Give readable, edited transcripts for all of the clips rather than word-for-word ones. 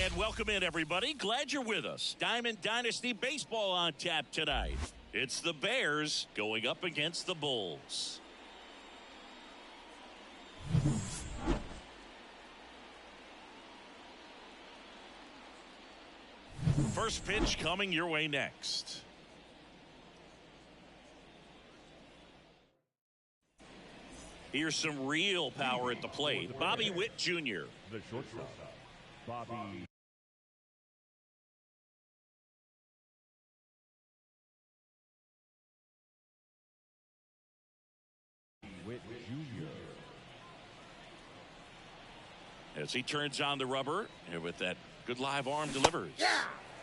And welcome in, everybody. Glad you're with us. Diamond Dynasty Baseball on tap tonight. It's the Bears going up against the Bulls. First pitch coming your way next. Here's some real power at the plate. Bobby Witt Jr. The shortstop, Bobby Witt Jr. As he turns on the rubber, and with that good live arm delivers. Yeah.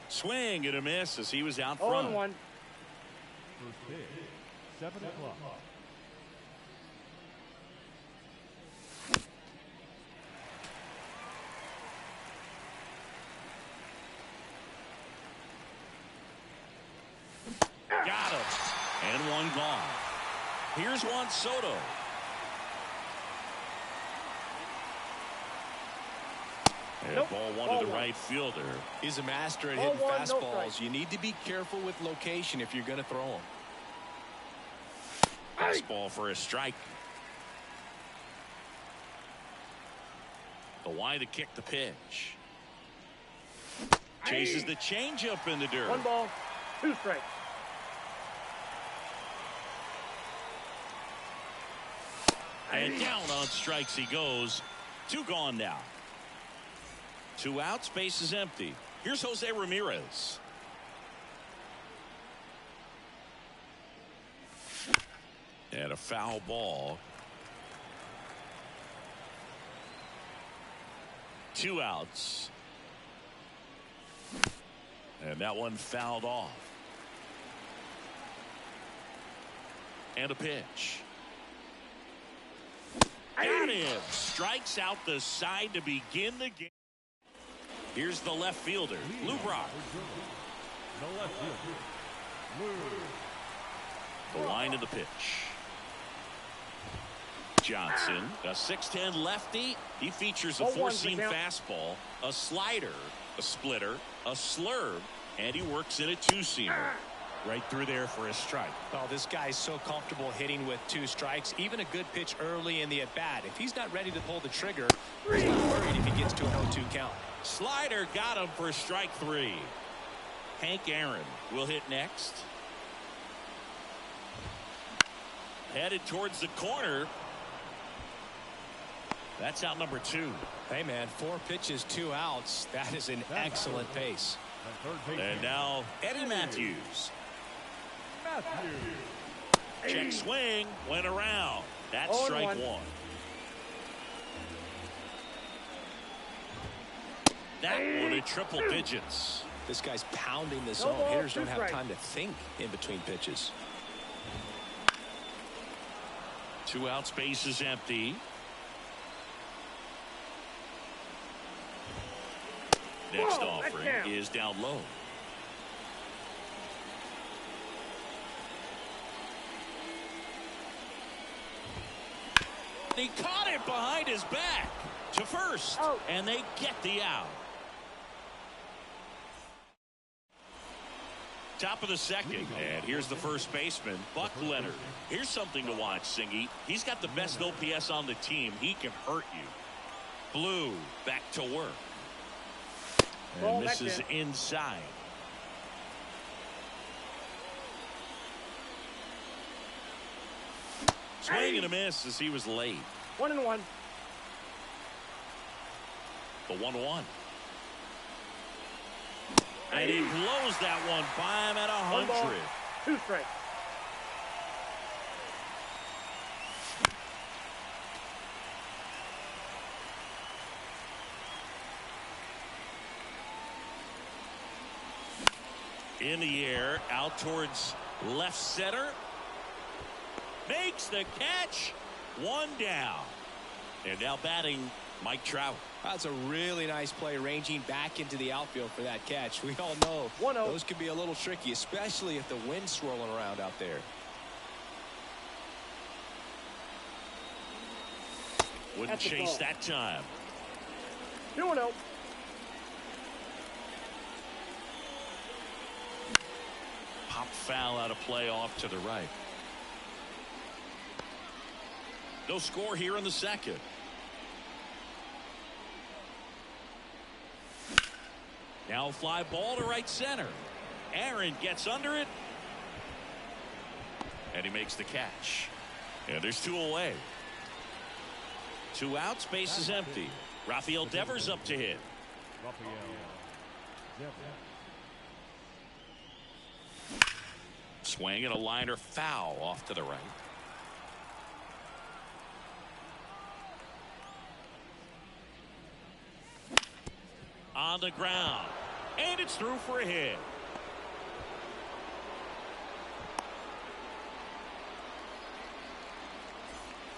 Swing and a miss as he was out front. 0-1. First pitch, 7 o'clock. Got him. And one gone. Here's Juan Soto. And Nope. ball one Ball to the one. right fielder. He's a master at Ball hitting one, no fastballs. strike. You need to be careful with location if you're going to throw them. Fastball for a strike. The line to kick the pitch. Chases the changeup in the dirt. 1 ball, 2 strikes. And down on strikes he goes. 2 gone now. 2 outs, base is empty. Here's Jose Ramirez. And a foul ball. 2 outs. And that one fouled off. And a pitch. Got him. Strikes out the side to begin the game. Here's the left fielder, Lou Brock. The left fielder, Lou. The line of the pitch. Johnson, a 6'10 lefty. He features a 0-1 four-seam the count. fastball, a slider, a splitter, a slurve, and he works in a 2-seamer. Right through there for a strike. Oh, this guy's so comfortable hitting with 2 strikes. Even a good pitch early in the at-bat. If he's not ready to pull the trigger, he's not worried if he gets to an 0-2 count. Slider got him for strike 3. Hank Aaron will hit next. Headed towards the corner. That's out number 2. Hey, man, 4 pitches, 2 outs. That is an excellent pace. And now Eddie Matthews. Check swing, went around. That's strike 1. That one in triple digits. This guy's pounding the No zone. ball, Hitters 2 don't have strikes. time to think in between pitches. 2 outs, base is empty. Next Whoa, offering that's down. is down low. He caught it behind his back to first, Out. and they get the out. Top of the second, and here's the first baseman, Buck Leonard. Here's something to watch, Singy. He's got the best OPS on the team. He can hurt you. Blue back to work. Ball And back this is there. inside. Swing and a miss as he was late. 1-1. The 1-1. And he blows that one by him at 1 ball, 100. 2 strikes. In the air, out towards left center. Makes the catch. 1 down. And now batting Mike Trout. That's a really nice play, ranging back into the outfield for that catch. We all know 1-0. those can be a little tricky, especially if the wind's swirling around out there. Wouldn't That's a chase ball. that time. 2-0. Pop foul out of play off to the right. No score here in the second. Now fly ball to right center. Aaron gets under it. And he makes the catch. And there's 2 away. 2 outs, base is empty. Rafael Devers up to hit. Swing and a liner foul off to the right. On the ground. And it's through for a hit.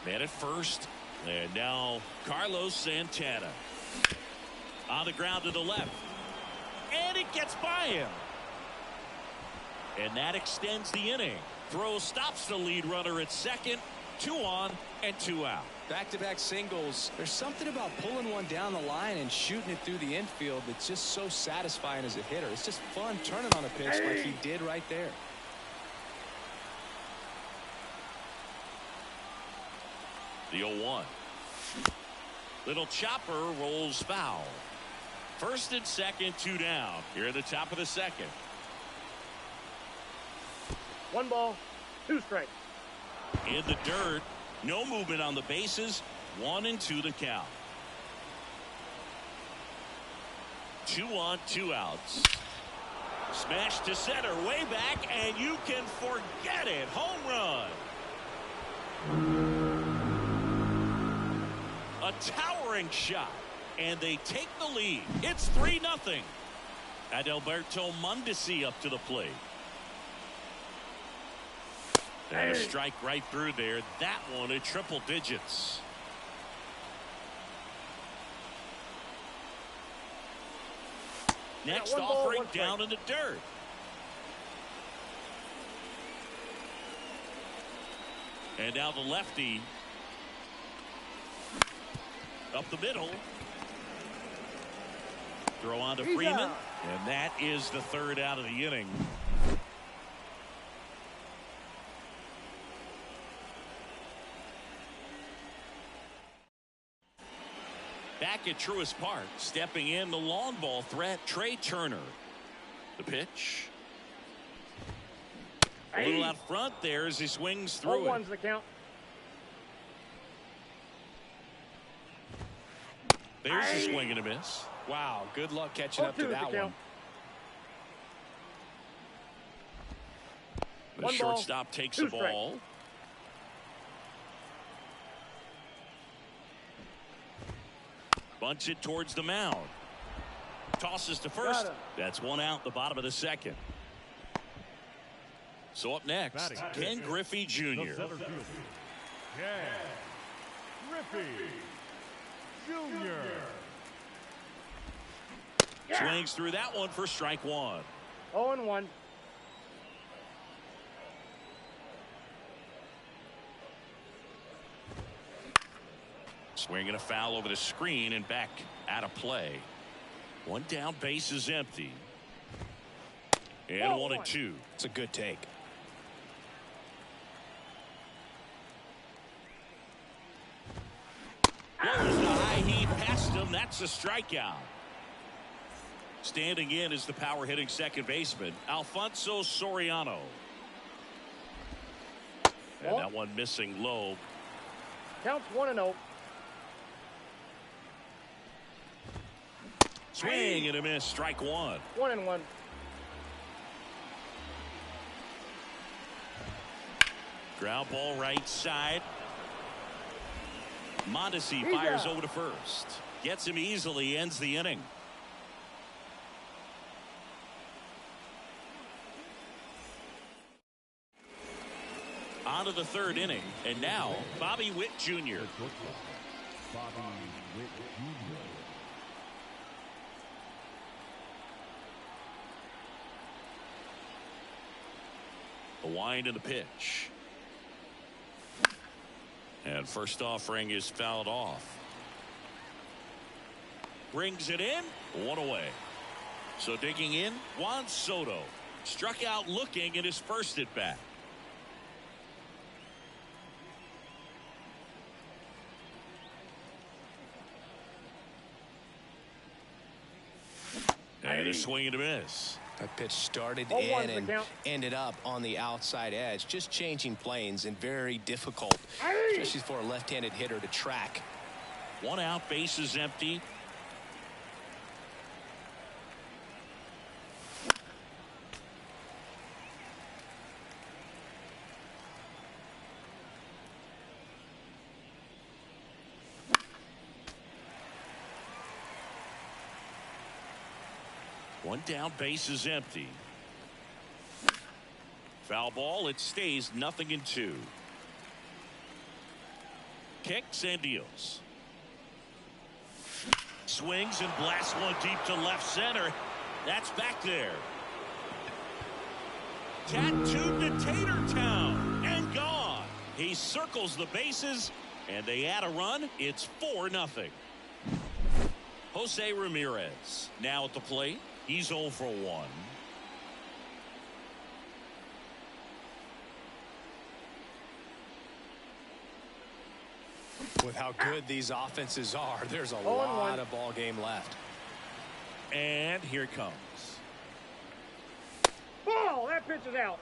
Man at first. And now Carlos Santana. On the ground to the left. And it gets by him. And that extends the inning. Throw stops the lead runner at second. 2 on and 2 out. Back-to-back singles. There's something about pulling one down the line and shooting it through the infield that's just so satisfying as a hitter. It's just fun turning on a pitch like he did right there. The 0-1. Little chopper rolls foul. First and second, 2 down. Here at the top of the second. 1 ball, 2 strikes. In the dirt. No movement on the bases. 1 and 2 the count. 2 on, 2 outs. Smash to center, way back, and you can forget it. Home run. A towering shot, and they take the lead. It's 3-0. Adalberto Mondesi up to the plate. And a strike right through there. That one at triple digits. Next offering down in the dirt. And now the lefty. Up the middle. Throw on to Freeman. And that is the 3rd out of the inning. Back at Truist Park, stepping in the long ball threat, Trey Turner. The pitch. A little out front there as he swings through it. 0-1's the count. There's a swing and a miss. Wow, good luck catching up to that one. The shortstop takes the ball. Bunts it towards the mound. Tosses to first. That's 1 out, the bottom of the second. So up next, Ken Griffey Jr. Ken Griffey Jr. Swings through that one for strike 1. 0-1. Swinging a foul over the screen and back out of play. 1 down, base is empty. And 1 and 2. It's a good take. Lowers the high heat past him. That's a strikeout. Standing in is the power hitting second baseman, Alfonso Soriano. And that one missing low. Counts 1-0. Swing and a miss, strike 1. 1-1. Ground ball right side. Mondesi fires over to first. Gets him easily, ends the inning. On to the 3rd inning, and now Bobby Witt Jr. Bobby Witt Jr. The wind and the pitch. And first offering is fouled off. Brings it in. 1 away. So digging in, Juan Soto. Struck out looking in his first at bat. And a swing and a miss. That pitch started in and ended up on the outside edge. Just changing planes and very difficult, especially for a left-handed hitter to track. 1 out, bases empty. One down, bases empty. Foul ball. It stays 0-2. Kicks and deals. Swings and blasts one deep to left center. That's back there. Tattooed to Tatertown and gone. He circles the bases and they add a run. It's 4-0. Jose Ramirez now at the plate. He's 0 for 1. With how good these offenses are, there's a lot of ball game left. And here it comes. Ball! That pitch is out.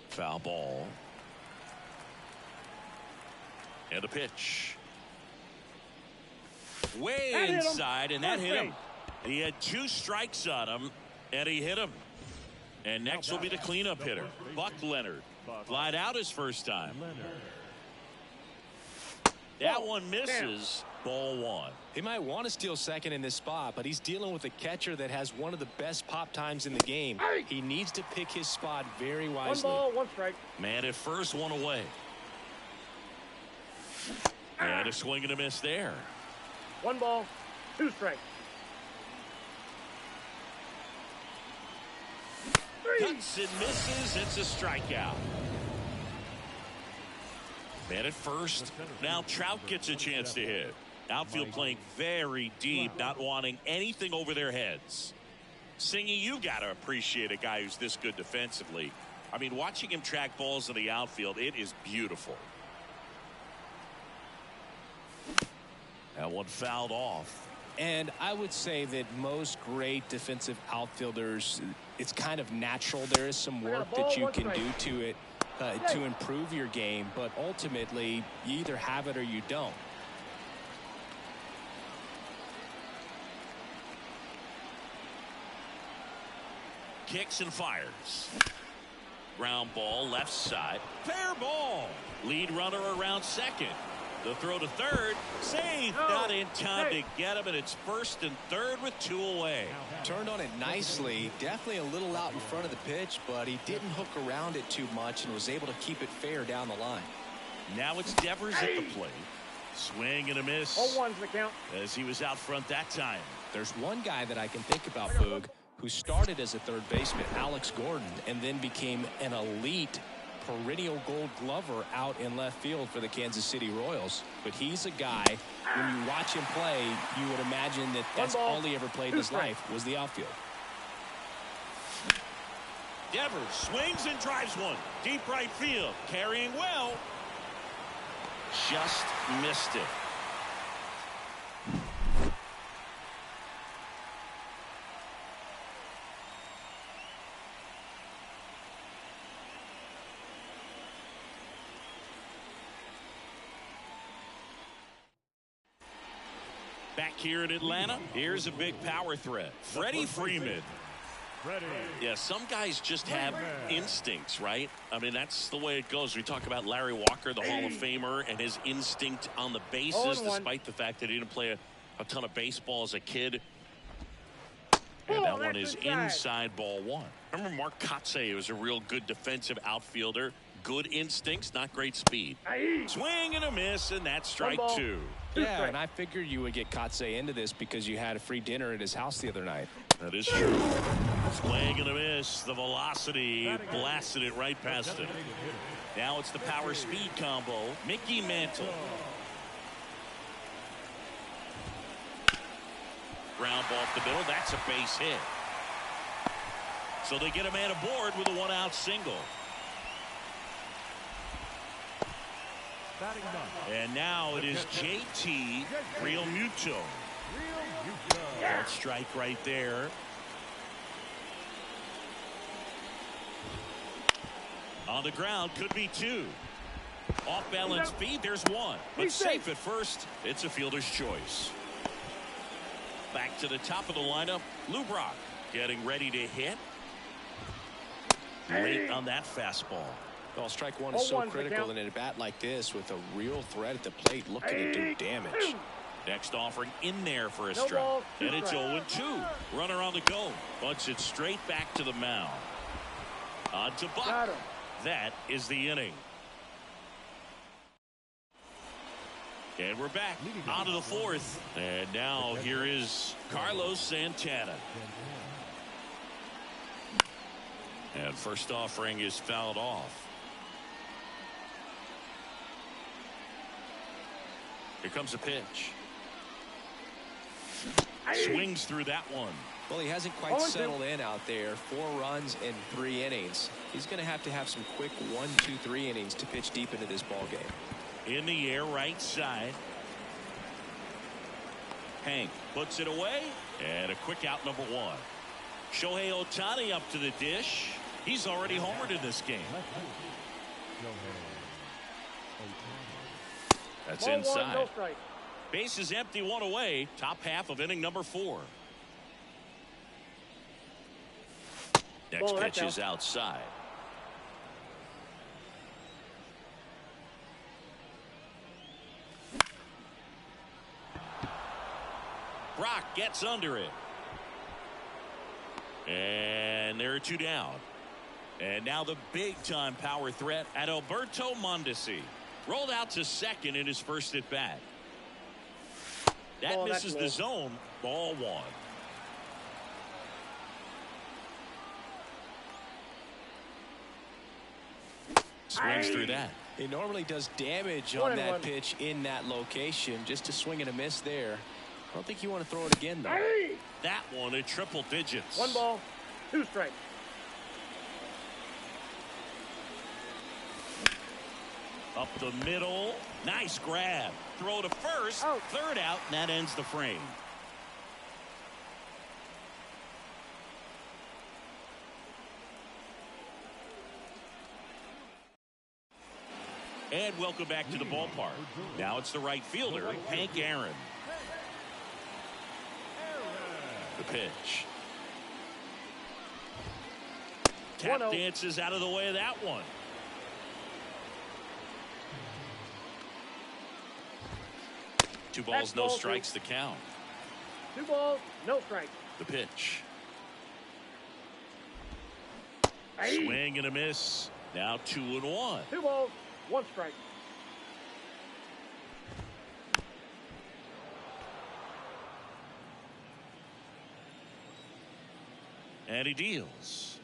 Foul ball. And a pitch. Way inside, and that hit him. He had 2 strikes on him, and he hit him. And next will be the cleanup hitter, Buck Leonard. Flied out his first time. That one misses. Ball 1. He might want to steal second in this spot, but he's dealing with a catcher that has one of the best pop times in the game. He needs to pick his spot very wisely. 1 ball, 1 strike. Man at first, 1 away. And a swing and a miss there. 1 ball, 2 strikes. Cuts and misses. It's a strikeout. Man at first. Now Trout gets a chance to hit. Outfield playing very deep, not wanting anything over their heads. Singy, you got to appreciate a guy who's this good defensively. I mean, watching him track balls in the outfield, it is beautiful. That one fouled off. And I would say that most great defensive outfielders, it's kind of natural. There is some work that you can do to it to improve your game, but ultimately you either have it or you don't. Kicks and fires. Ground ball left side. Fair ball. Lead runner around second. The throw to third. Safe. Not in time to get him, and it's first and third with 2 away. Turned on it nicely. Definitely a little out in front of the pitch, but he didn't hook around it too much and was able to keep it fair down the line. Now it's Devers at the plate. Swing and a miss. 0-1's the count. As he was out front that time. There's one guy that I can think about, Boog, who started as a third baseman, Alex Gordon, and then became an elite perennial Gold Glover out in left field for the Kansas City Royals. But he's a guy, when you watch him play, you would imagine that that's all he ever played in his life was the outfield. Devers swings and drives one. Deep right field. Carrying well. Just missed it. Back here in Atlanta, here's a big power threat. Freddie Freeman. Yeah, some guys just have instincts, right? I mean, that's the way it goes. We talk about Larry Walker, the Hall of Famer, and his instinct on the bases, despite the fact that he didn't play a ton of baseball as a kid. And that one is inside, ball 1. Remember Mark Kotsay was a real good defensive outfielder. Good instincts, not great speed. Swing and a miss, and that's strike 2. Yeah, and I figured you would get Kotsay into this because you had a free dinner at his house the other night. That is true. Swing and a miss. The velocity blasted it right past it. Now it's the power speed combo. Mickey Mantle. ground ball off the middle. That's a base hit. So they get a man aboard with a 1-out single. And now it is JT Realmuto. That strike right there. On the ground, could be 2. Off balance feed, there's 1. But safe at first, it's a fielder's choice. Back to the top of the lineup, Lou Brock getting ready to hit. Late on that fastball. Well, strike one is so critical in a bat like this with a real threat at the plate looking to do damage. Next offering in there for a strike. And it's 0-2. Runner on the go. Bunts it straight back to the mound. On to Buck. That is the inning. And we're back on to the 4th. And now here is Carlos Santana. And first offering is fouled off. Here comes a pitch. Swings through that one. Well, he hasn't quite settled in out there. 4 runs in 3 innings. He's going to have some quick 1, 2, 3 innings to pitch deep into this ball game. In the air, right side. Hank puts it away. And a quick out, number 1. Shohei Ohtani up to the dish. He's already homered in this game. That's inside. No strike. Base is empty, 1 away. Top half of inning number 4. Next pitch is outside. Brock gets under it. And there are 2 down. And now the big-time power threat at Alberto Mondesi. Rolled out to second in his first at bat. That misses the zone. Ball 1. Swings through that. He normally does damage on that pitch in that location. Just a swing and a miss there. I don't think you want to throw it again, though. That one at triple digits. 1 ball, 2 strikes. Up the middle. Nice grab. Throw to first. Third out, and that ends the frame. And welcome back to the ballpark. Now it's the right fielder, Hank Aaron. The pitch. Tap dances out of the way of that one. Two balls, no strikes, the count. 2 balls, no strikes. The pitch. Swing and a miss. Now 2-1. 2 balls, 1 strike. And he deals.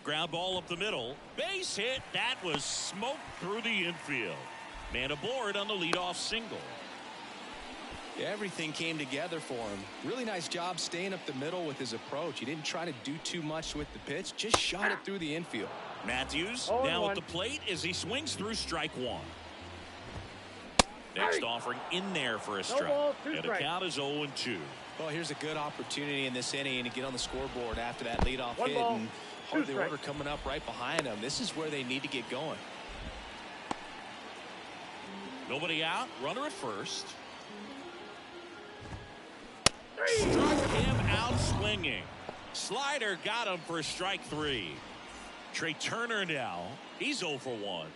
Ground ball up the middle. Base hit. That was smoked through the infield. Man aboard on the leadoff single. Yeah, everything came together for him. Really nice job staying up the middle with his approach. He didn't try to do too much with the pitch. Just shot it through the infield. Matthews now at the plate as he swings through strike 1. Next offering in there for a strike. And the count is 0-2. Well, here's a good opportunity in this inning to get on the scoreboard after that leadoff hit. And hard the order coming up right behind him. This is where they need to get going. Nobody out. Runner at first. Struck him out swinging. Slider got him for strike 3. Trey Turner now. He's 0 for 1.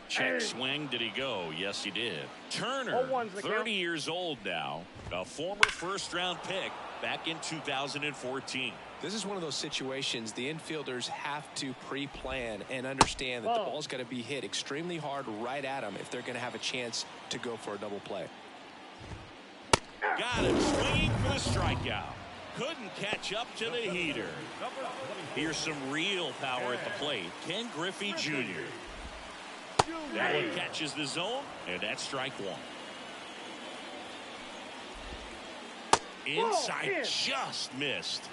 Check swing. Did he go? Yes, he did. Turner, 30 years old now. A former first-round pick back in 2014. This is one of those situations the infielders have to pre-plan and understand that the ball's got to be hit extremely hard right at them if they're going to have a chance to go for a double play. Got him swinging for the strikeout. Couldn't catch up to the heater. Here's some real power at the plate. Ken Griffey Jr. That one catches the zone, and that's strike 1. Inside, in. just missed.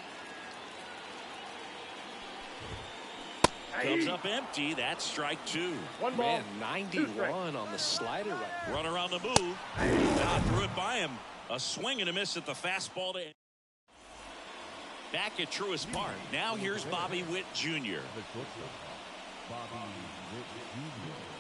Comes up empty. That's strike 2. One ball. Man, 91 on the slider right. Runner on the move. Now threw it by him. A swing and a miss at the fastball to. Back at Truist Park. Now here's Bobby Witt Jr. The shortstop, Bobby Witt Jr.